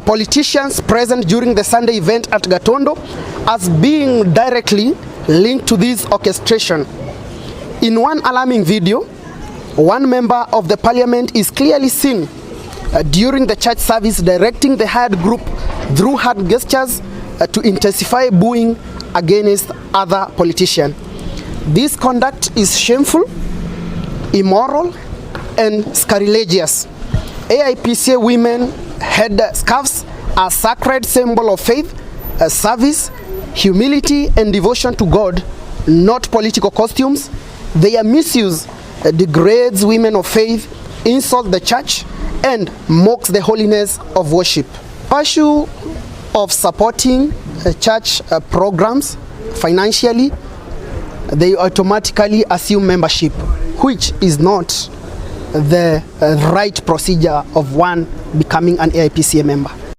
politicians present during the Sunday event at Gatondo as being directly linked to this orchestration. In one alarming video, one member of the parliament is clearly seen during the church service directing the hired group through hard gestures to intensify booing against other politicians. This conduct is shameful, immoral, and sacrilegious. AIPCA women head scarves are a sacred symbol of faith, service, humility, and devotion to God, not political costumes. Their misuse degrades women of faith, insults the church, and mocks the holiness of worship. Issue of supporting church programs financially, they automatically assume membership, which is not the right procedure of one becoming an AIPCA member.